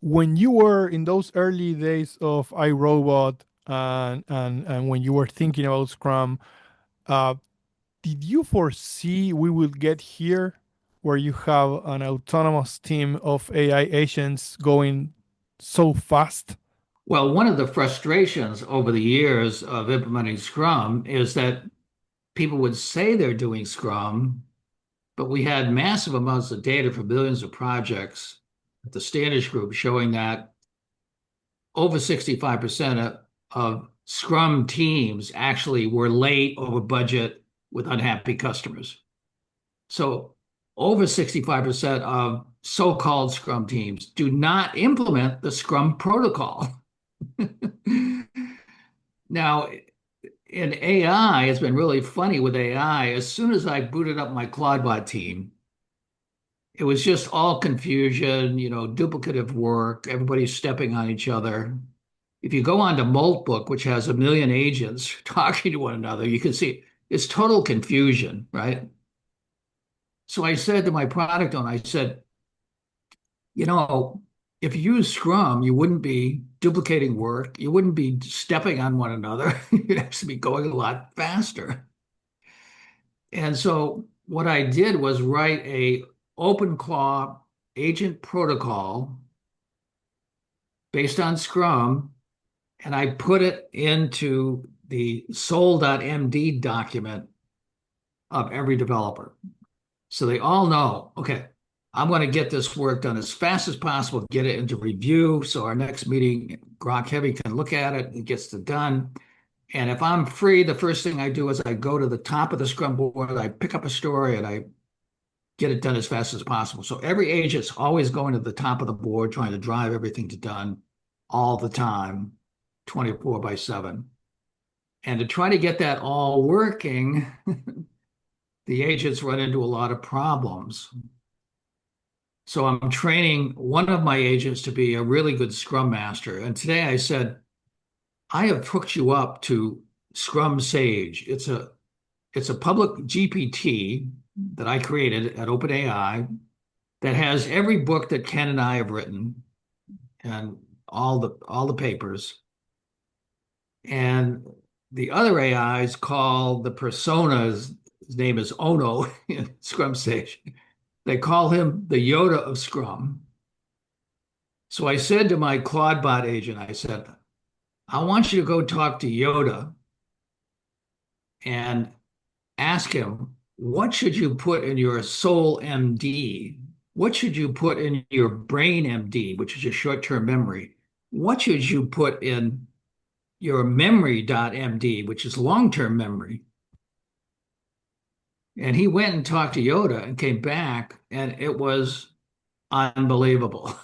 when you were in those early days of iRobot and when you were thinking about Scrum, uh, did you foresee we would get here where you have an autonomous team of AI agents going so fast? Well, one of the frustrations over the years of implementing Scrum is that people would say they're doing Scrum, but we had massive amounts of data for billions of projects at the Standish Group showing that over 65% of Scrum teams actually were late over budget with unhappy customers. So over 65% of so-called Scrum teams do not implement the Scrum protocol. Now, in AI, it's been really funny with AI. As soon as I booted up my Claudebot team, it was just all confusion, duplicative work, everybody's stepping on each other. If you go on to Moltbook, which has a million agents talking to one another, you can see it's total confusion, right? So I said to my product owner, I said, you know, if you use Scrum, you wouldn't be duplicating work, you wouldn't be stepping on one another. You'd actually be going a lot faster. And so what I did was write a OpenClaw agent protocol based on Scrum, and I put it into the soul.md document of every developer. So they all know, okay, I'm going to get this work done as fast as possible, get it into review. So our next meeting, Grok Heavy can look at it and gets it done. And if I'm free, the first thing I do is I go to the top of the Scrum board, I pick up a story and I get it done as fast as possible. So every agent's always going to the top of the board, trying to drive everything to done all the time, 24 by 7. And to try to get that all working, the agents run into a lot of problems. So I'm training one of my agents to be a really good Scrum Master. And today I said, I have hooked you up to Scrum Sage. It's a public GPT that I created at OpenAI that has every book that Ken and I have written and all the papers. And the other AIs call the personas, his name is Ono in Scrum Sage. They call him the Yoda of Scrum. So I said to my Claudebot agent, I said, I want you to go talk to Yoda and ask him, what should you put in your soul MD? What should you put in your brain MD, which is your short-term memory? What should you put in your memory.md, which is long-term memory? And he went and talked to Yoda and came back, and it was unbelievable.